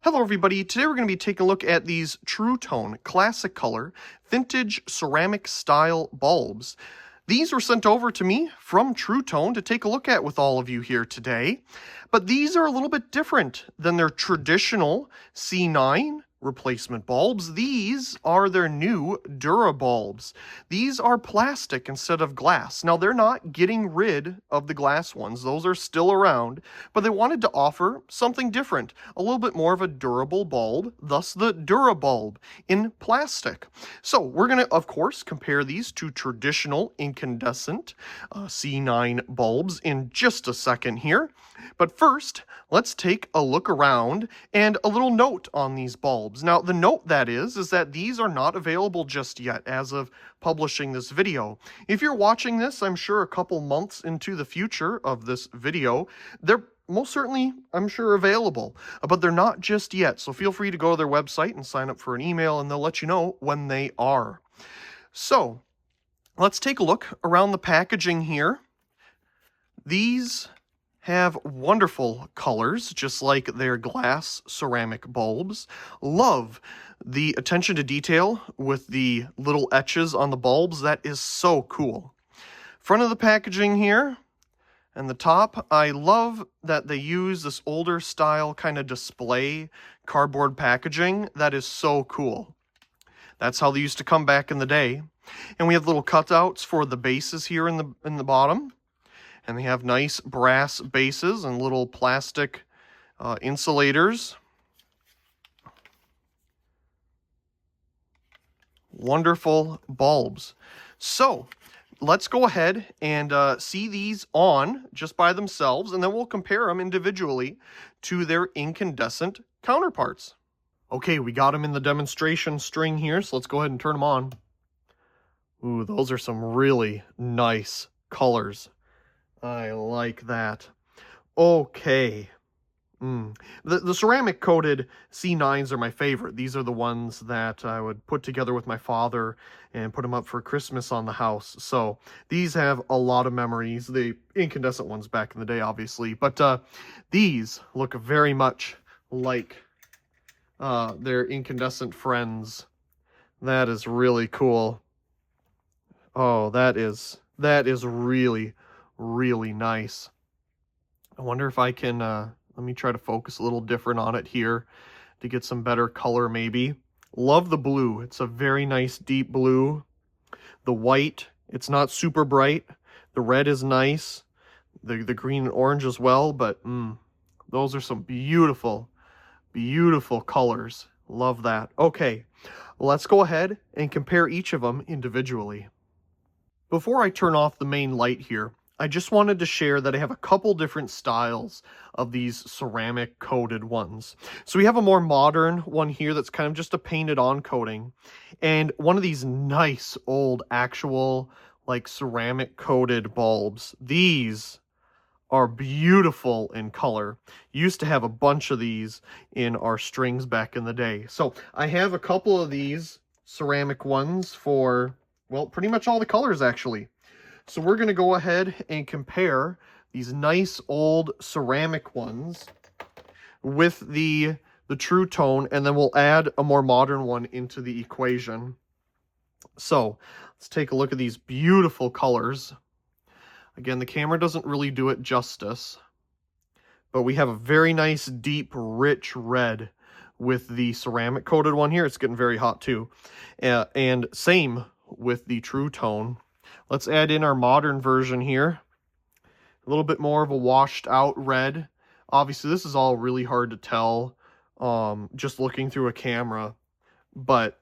Hello everybody, today we're going to be taking a look at these Tru-Tone Classicolor Vintage Ceramic Style bulbs. These were sent over to me from Tru-Tone to take a look at with all of you here today, but these are a little bit different than their traditional C9 replacement bulbs. These are their new Dura bulbs. These are plastic instead of glass. Now they're not getting rid of the glass ones, those are still around, but they wanted to offer something different, a little bit more of a durable bulb, thus the Dura bulb in plastic. So we're going to, of course, compare these to traditional incandescent C9 bulbs in just a second here. But first, let's take a look around and a little note on these bulbs. Now, the note that is that these are not available just yet as of publishing this video. If you're watching this, I'm sure a couple months into the future of this video, they're most certainly, I'm sure, available, but they're not just yet. So feel free to go to their website and sign up for an email, and they'll let you know when they are. So let's take a look around the packaging here. These have wonderful colors, just like their glass ceramic bulbs. Love the attention to detail with the little etches on the bulbs. That is so cool. Front of the packaging here and the top, I love that they use this older style kind of display cardboard packaging. That is so cool. That's how they used to come back in the day. And we have little cutouts for the bases here in the bottom. And they have nice brass bases and little plastic insulators. Wonderful bulbs. So let's go ahead and see these on just by themselves, and then we'll compare them individually to their incandescent counterparts. Okay, we got them in the demonstration string here, so let's go ahead and turn them on. Ooh, those are some really nice colors. I like that. Okay. The ceramic coated C9s are my favorite. These are the ones that I would put together with my father and put them up for Christmas on the house. So these have a lot of memories. The incandescent ones back in the day, obviously. But these look very much like their incandescent friends. That is really cool. Oh, that is really nice. I wonder if I can, let me try to focus a little different on it here to get some better color maybe. Love the blue. It's a very nice deep blue. The white, it's not super bright. The red is nice. The green and orange as well, but those are some beautiful, beautiful colors. Love that. Okay, let's go ahead and compare each of them individually. Before I turn off the main light here, I just wanted to share that I have a couple different styles of these ceramic coated ones. So we have a more modern one here that's kind of just a painted on coating, and one of these nice old actual like ceramic coated bulbs. These are beautiful in color. Used to have a bunch of these in our strings back in the day. So I have a couple of these ceramic ones for, well, pretty much all the colors actually. So we're going to go ahead and compare these nice old ceramic ones with the Tru-Tone, and then we'll add a more modern one into the equation. So let's take a look at these beautiful colors. Again, the camera doesn't really do it justice, but we have a very nice deep rich red with the ceramic coated one here. It's getting very hot too. And same with the Tru-Tone. Let's add in our modern version here. A little bit more of a washed out red. Obviously, this is all really hard to tell just looking through a camera, but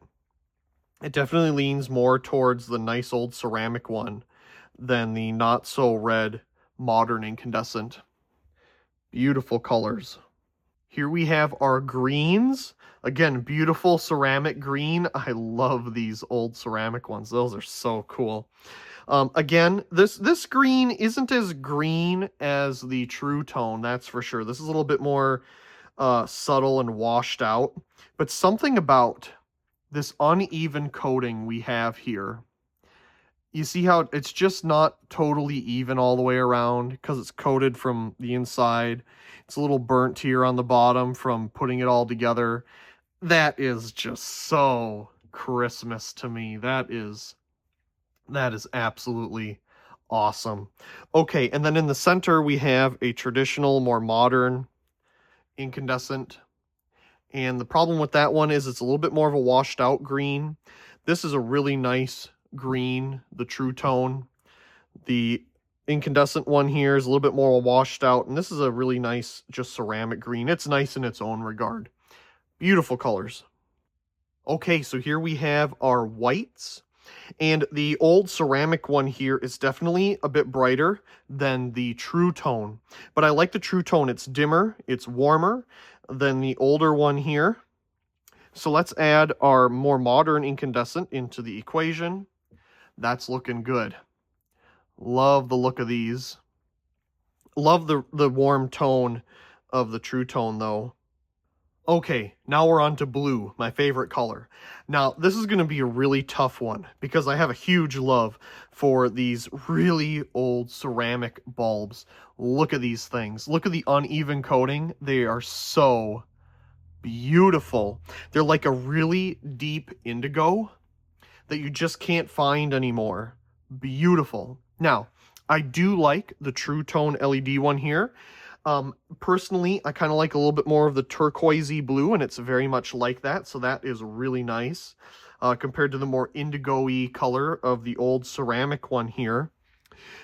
it definitely leans more towards the nice old ceramic one than the not so red modern incandescent. Beautiful colors. Here we have our greens. Again, beautiful ceramic green. I love these old ceramic ones. Those are so cool. Again, this green isn't as green as the Tru-Tone, that's for sure. This is a little bit more subtle and washed out. But something about this uneven coating we have here You see how it's just not totally even all the way around because it's coated from the inside. It's a little burnt here on the bottom from putting it all together. That is just so Christmas to me. That is absolutely awesome. Okay, and then in the center we have a traditional, more modern incandescent. And the problem with that one is it's a little bit more of a washed out green. This is a really nice green, the Tru-Tone. The incandescent one here is a little bit more washed out, and this is a really nice, just ceramic green. It's nice in its own regard. Beautiful colors. Okay, so here we have our whites. And the old ceramic one here is definitely a bit brighter than the Tru-Tone. But I like the Tru-Tone. It's dimmer, it's warmer than the older one here. So let's add our more modern incandescent into the equation. That's looking good. Love the look of these. Love the warm tone of the Tru-Tone though. Okay, now we're on to blue, my favorite color. Now, this is going to be a really tough one because I have a huge love for these really old ceramic bulbs. Look at these things. Look at the uneven coating. They are so beautiful. They're like a really deep indigo that you just can't find anymore. Beautiful. Now, I do like the Tru-Tone LED one here. Personally, I kind of like a little bit more of the turquoisey blue, and it's very much like that, so that is really nice compared to the more indigo-y color of the old ceramic one here.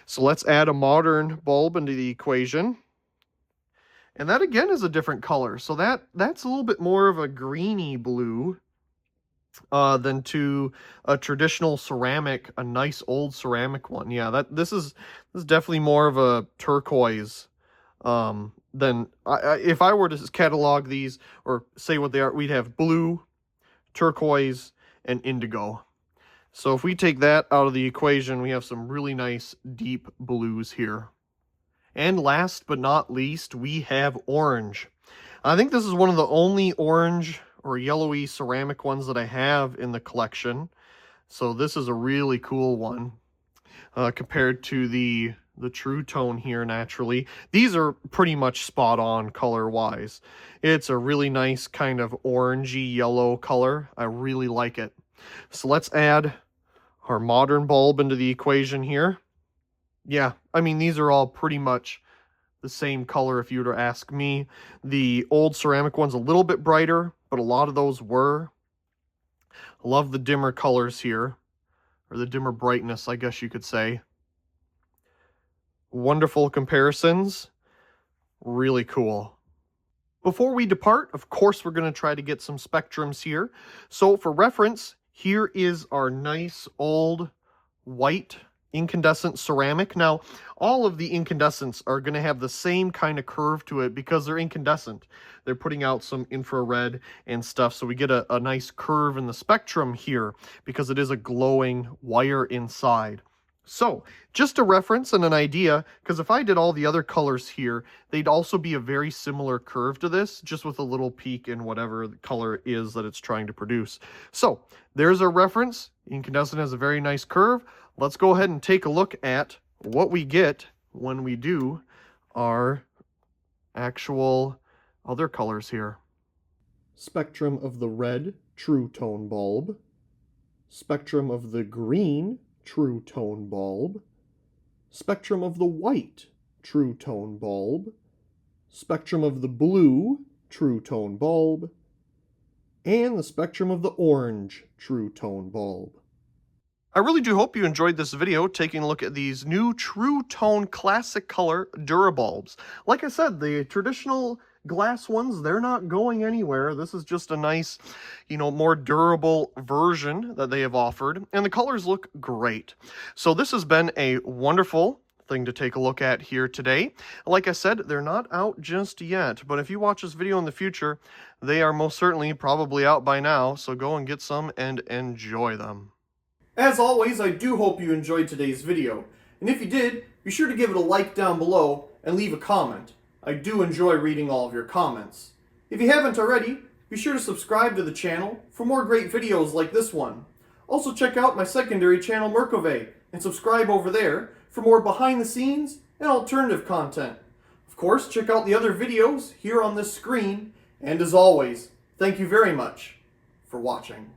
So let's add a modern bulb into the equation. And that again is a different color, so that's a little bit more of a greeny blue than to a traditional ceramic, a nice old ceramic one. Yeah, this is definitely more of a turquoise. Then if I were to catalog these or say what they are, we'd have blue, turquoise, and indigo. So if we take that out of the equation, we have some really nice deep blues here. And last but not least, we have orange. I think this is one of the only orange or yellowy ceramic ones that I have in the collection. So this is a really cool one compared to the Tru-Tone here naturally. These are pretty much spot on color-wise. It's a really nice kind of orangey yellow color. I really like it. So let's add our modern bulb into the equation here. Yeah, I mean, these are all pretty much the same color if you were to ask me. The old ceramic one's a little bit brighter, but a lot of those were. I love the dimmer colors here, or the dimmer brightness, I guess you could say. Wonderful comparisons. Really cool. Before we depart, of course, we're going to try to get some spectrums here. So for reference, here is our nice old white incandescent ceramic. Now, all of the incandescents are going to have the same kind of curve to it because they're incandescent. They're putting out some infrared and stuff, so we get a nice curve in the spectrum here because it is a glowing wire inside. So, just a reference and an idea, because if I did all the other colors here, they'd also be a very similar curve to this, just with a little peak in whatever the color is that it's trying to produce. So, there's a reference. Incandescent has a very nice curve. Let's go ahead and take a look at what we get when we do our actual other colors here. Spectrum of the red Tru-Tone bulb. Spectrum of the green Tru-Tone bulb. Spectrum of the white Tru-Tone bulb. Spectrum of the blue Tru-Tone bulb. And the spectrum of the orange Tru-Tone bulb. I really do hope you enjoyed this video taking a look at these new Tru-Tone Classicolor Dura bulbs. Like I said, the traditional glass ones, they're not going anywhere. This is just a nice, more durable version that they have offered, and the colors look great. So this has been a wonderful thing to take a look at here today. Like I said, they're not out just yet, but if you watch this video in the future, they are most certainly probably out by now, so go and get some and enjoy them. As always, I do hope you enjoyed today's video, and if you did, be sure to give it a like down below and leave a comment. I do enjoy reading all of your comments. If you haven't already, be sure to subscribe to the channel for more great videos like this one. Also check out my secondary channel, Merkove. and subscribe over there for more behind the scenes and alternative content. Of course, check out the other videos here on this screen, and as always, thank you very much for watching.